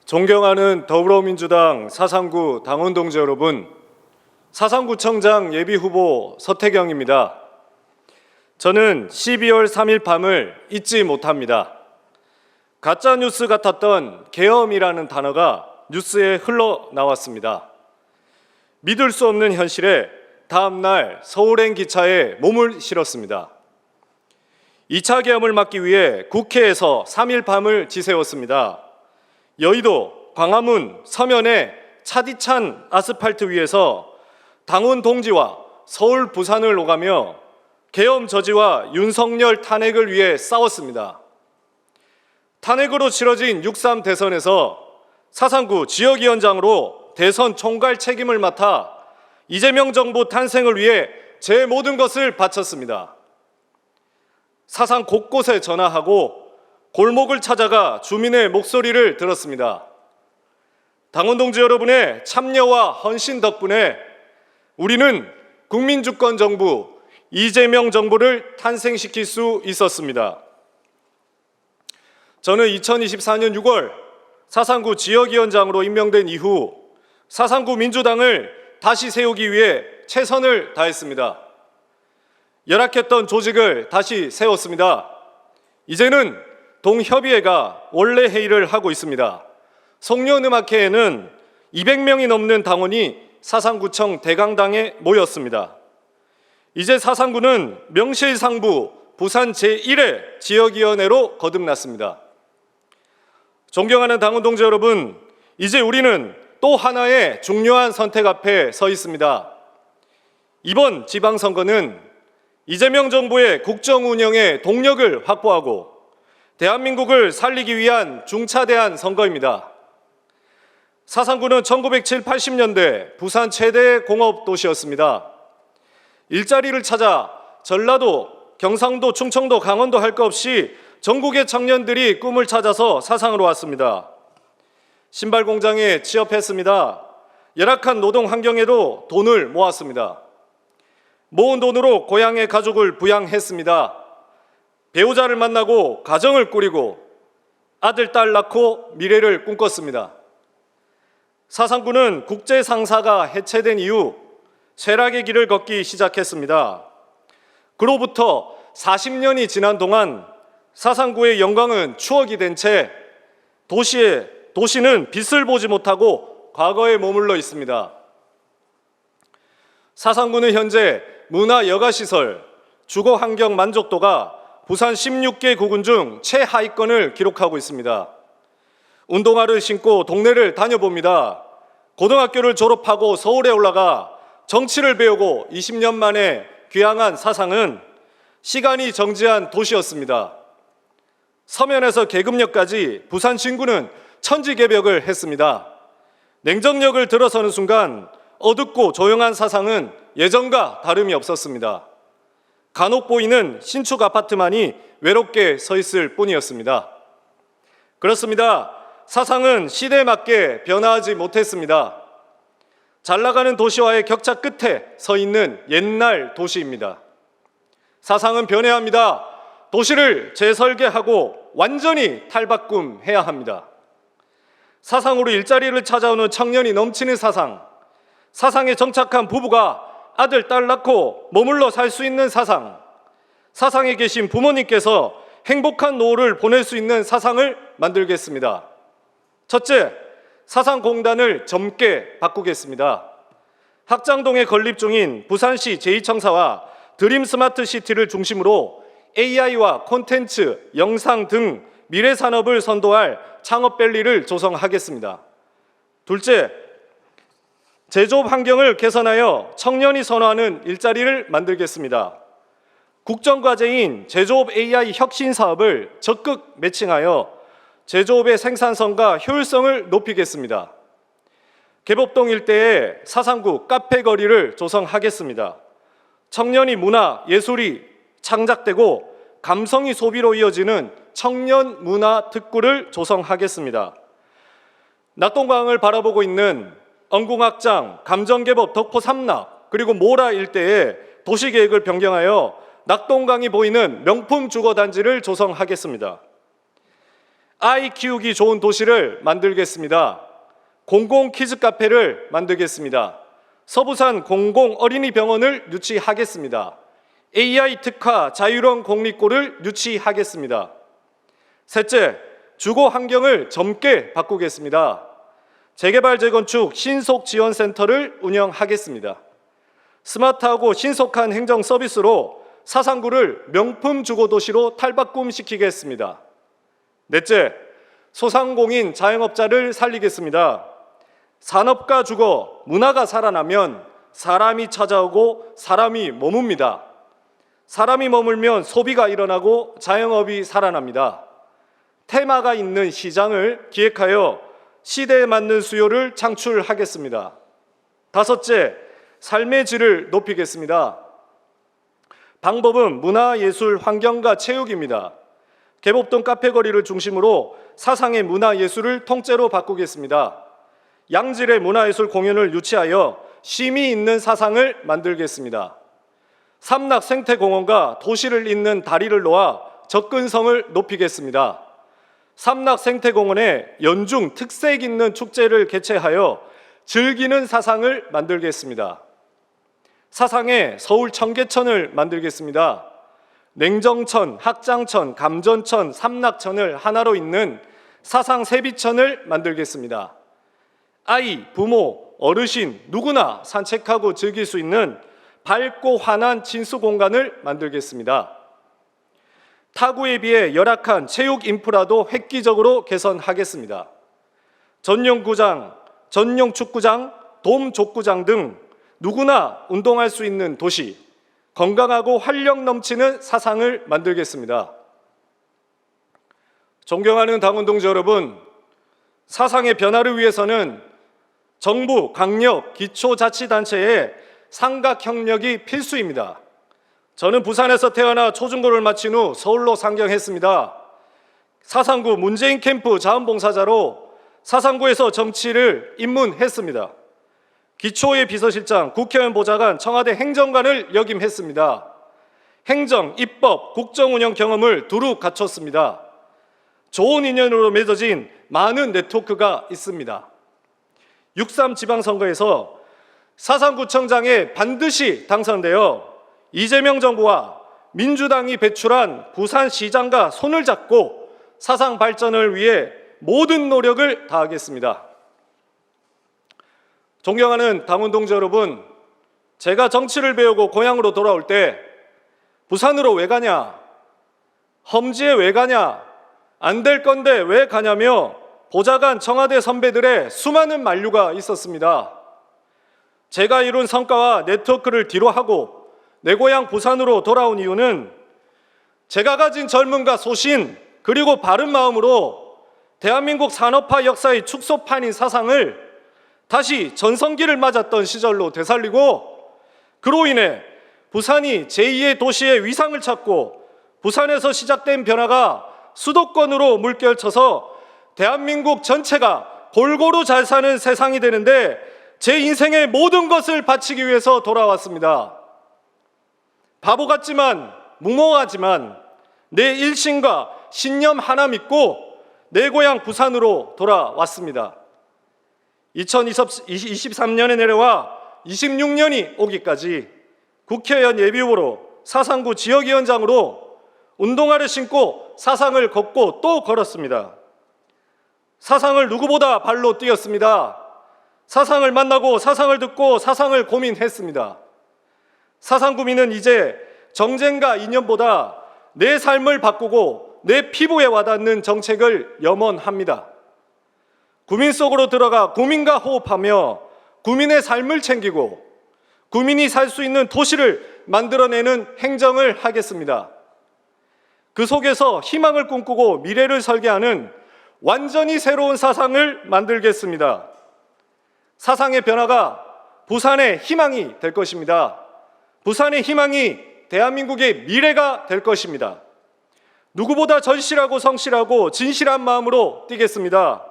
존경하는 더불어민주당 사상구 당원 동지 여러분, 사상구청장 예비후보 서태경입니다. 저는 12월 3일 밤을 잊지 못합니다. 가짜뉴스 같았던 계엄이라는 단어가 뉴스에 흘러나왔습니다. 믿을 수 없는 현실에 다음날 서울행 기차에 몸을 실었습니다. 2차 계엄을 막기 위해 국회에서 3일 밤을 지새웠습니다. 여의도, 광화문, 서면의 차디찬 아스팔트 위에서 당원 동지와 서울, 부산을 오가며 계엄 저지와 윤석열 탄핵을 위해 싸웠습니다. 탄핵으로 치러진 6.3 대선에서 사상구 지역위원장으로 대선 총괄 책임을 맡아 이재명 정부 탄생을 위해 제 모든 것을 바쳤습니다. 사상 곳곳에 전화하고 골목을 찾아가 주민의 목소리를 들었습니다. 당원 동지 여러분의 참여와 헌신 덕분에 우리는 국민주권 정부 이재명 정부를 탄생시킬 수 있었습니다. 저는 2024년 6월 사상구 지역위원장으로 임명된 이후 사상구 민주당을 다시 세우기 위해 최선을 다했습니다. 열악했던 조직을 다시 세웠습니다. 이제는 동협의회가 원래 회의를 하고 있습니다. 송년음악회에는 200명이 넘는 당원이 사상구청 대강당에 모였습니다. 이제 사상구는 명실상부 부산 제1회 지역위원회로 거듭났습니다. 존경하는 당원 동지 여러분, 이제 우리는 또 하나의 중요한 선택 앞에 서 있습니다. 이번 지방선거는 이재명 정부의 국정 운영에 동력을 확보하고 대한민국을 살리기 위한 중차대한 선거입니다. 사상구는 1970, 80년대 부산 최대 공업 도시였습니다. 일자리를 찾아 전라도, 경상도, 충청도, 강원도 할 것 없이 전국의 청년들이 꿈을 찾아서 사상으로 왔습니다. 신발 공장에 취업했습니다. 열악한 노동 환경에도 돈을 모았습니다. 모은 돈으로 고향의 가족을 부양했습니다. 배우자를 만나고 가정을 꾸리고 아들, 딸 낳고 미래를 꿈꿨습니다. 사상구는 국제상사가 해체된 이후 쇠락의 길을 걷기 시작했습니다. 그로부터 40년이 지난 동안 사상구의 영광은 추억이 된 채 도시는 빛을 보지 못하고 과거에 머물러 있습니다. 사상구는 현재 문화 여가시설, 주거 환경 만족도가 부산 16개 구군 중 최하위권을 기록하고 있습니다. 운동화를 신고 동네를 다녀봅니다. 고등학교를 졸업하고 서울에 올라가 정치를 배우고 20년 만에 귀향한 사상은 시간이 정지한 도시였습니다. 서면에서 계급역까지 부산 진구는 천지개벽을 했습니다. 냉정역을 들어서는 순간 어둡고 조용한 사상은 예전과 다름이 없었습니다. 간혹 보이는 신축 아파트만이 외롭게 서 있을 뿐이었습니다. 그렇습니다. 사상은 시대에 맞게 변화하지 못했습니다. 잘 나가는 도시와의 격차 끝에 서 있는 옛날 도시입니다. 사상은 변해야 합니다. 도시를 재설계하고 완전히 탈바꿈해야 합니다. 사상으로 일자리를 찾아오는 청년이 넘치는 사상, 사상에 정착한 부부가 아들, 딸 낳고 머물러 살 수 있는 사상, 사상에 계신 부모님께서 행복한 노후를 보낼 수 있는 사상을 만들겠습니다. 첫째, 사상공단을 젊게 바꾸겠습니다. 학장동에 건립 중인 부산시 제2청사와 드림 스마트시티를 중심으로 AI와 콘텐츠, 영상 등 미래 산업을 선도할 창업밸리를 조성하겠습니다. 둘째, 제조업 환경을 개선하여 청년이 선호하는 일자리를 만들겠습니다. 국정과제인 제조업 AI 혁신 사업을 적극 매칭하여 제조업의 생산성과 효율성을 높이겠습니다. 개법동 일대에 사상구 카페 거리를 조성하겠습니다. 청년이 문화, 예술이 창작되고 감성이 소비로 이어지는 청년 문화 특구를 조성하겠습니다. 낙동강을 바라보고 있는 언궁악장, 감정개법, 덕포 삼락, 그리고 모라 일대에 도시계획을 변경하여 낙동강이 보이는 명품 주거단지를 조성하겠습니다. 아이 키우기 좋은 도시를 만들겠습니다. 공공 키즈 카페를 만들겠습니다. 서부산 공공 어린이병원을 유치하겠습니다. AI 특화 자유로운 공립고를 유치하겠습니다. 셋째, 주거 환경을 젊게 바꾸겠습니다. 재개발 재건축 신속지원센터를 운영하겠습니다. 스마트하고 신속한 행정 서비스로 사상구를 명품 주거도시로 탈바꿈시키겠습니다. 넷째, 소상공인 자영업자를 살리겠습니다. 산업과 주거, 문화가 살아나면 사람이 찾아오고 사람이 머뭅니다. 사람이 머물면 소비가 일어나고 자영업이 살아납니다. 테마가 있는 시장을 기획하여 시대에 맞는 수요를 창출하겠습니다. 다섯째, 삶의 질을 높이겠습니다. 방법은 문화예술, 환경과 체육입니다. 개복동 카페거리를 중심으로 사상의 문화예술을 통째로 바꾸겠습니다. 양질의 문화예술 공연을 유치하여 심의 있는 사상을 만들겠습니다. 삼락 생태공원과 도시를 잇는 다리를 놓아 접근성을 높이겠습니다. 삼락 생태공원에 연중 특색 있는 축제를 개최하여 즐기는 사상을 만들겠습니다. 사상에 서울 청계천을 만들겠습니다. 냉정천, 학장천, 감전천, 삼락천을 하나로 잇는 사상 세비천을 만들겠습니다. 아이, 부모, 어르신 누구나 산책하고 즐길 수 있는 밝고 환한 진수 공간을 만들겠습니다. 타구에 비해 열악한 체육 인프라도 획기적으로 개선하겠습니다. 전용구장, 전용 축구장, 돔 족구장 등 누구나 운동할 수 있는 도시, 건강하고 활력 넘치는 사상을 만들겠습니다. 존경하는 당원동지 여러분, 사상의 변화를 위해서는 정부, 강력, 기초자치단체의 삼각협력이 필수입니다. 저는 부산에서 태어나 초중고를 마친 후 서울로 상경했습니다. 사상구 문재인 캠프 자원봉사자로 사상구에서 정치를 입문했습니다. 기초의 비서실장, 국회의원 보좌관, 청와대 행정관을 역임했습니다. 행정, 입법, 국정운영 경험을 두루 갖췄습니다. 좋은 인연으로 맺어진 많은 네트워크가 있습니다. 6.3 지방선거에서 사상구청장에 반드시 당선되어 이재명 정부와 민주당이 배출한 부산시장과 손을 잡고 사상 발전을 위해 모든 노력을 다하겠습니다. 존경하는 당원동지 여러분, 제가 정치를 배우고 고향으로 돌아올 때 부산으로 왜 가냐, 험지에 왜 가냐, 안 될 건데 왜 가냐며 보좌관 청와대 선배들의 수많은 만류가 있었습니다. 제가 이룬 성과와 네트워크를 뒤로하고 내 고향 부산으로 돌아온 이유는 제가 가진 젊음과 소신 그리고 바른 마음으로 대한민국 산업화 역사의 축소판인 사상을 다시 전성기를 맞았던 시절로 되살리고, 그로 인해 부산이 제2의 도시의 위상을 찾고 부산에서 시작된 변화가 수도권으로 물결쳐서 대한민국 전체가 골고루 잘 사는 세상이 되는데 제 인생의 모든 것을 바치기 위해서 돌아왔습니다. 바보 같지만 무모하지만 내 일심과 신념 하나 믿고 내 고향 부산으로 돌아왔습니다. 2023년에 내려와 26년이 오기까지 국회의원 예비후보로 사상구 지역위원장으로 운동화를 신고 사상을 걷고 또 걸었습니다. 사상을 누구보다 발로 뛰었습니다. 사상을 만나고 사상을 듣고 사상을 고민했습니다. 사상구민은 이제 정쟁과 이념보다 내 삶을 바꾸고 내 피부에 와닿는 정책을 염원합니다. 구민 속으로 들어가 구민과 호흡하며 구민의 삶을 챙기고 구민이 살 수 있는 도시를 만들어내는 행정을 하겠습니다. 그 속에서 희망을 꿈꾸고 미래를 설계하는 완전히 새로운 사상을 만들겠습니다. 사상의 변화가 부산의 희망이 될 것입니다. 부산의 희망이 대한민국의 미래가 될 것입니다. 누구보다 절실하고 성실하고 진실한 마음으로 뛰겠습니다.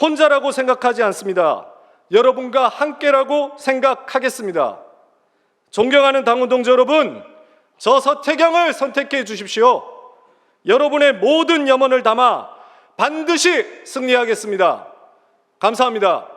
혼자라고 생각하지 않습니다. 여러분과 함께라고 생각하겠습니다. 존경하는 당원동지 여러분, 저 서태경을 선택해 주십시오. 여러분의 모든 염원을 담아 반드시 승리하겠습니다. 감사합니다.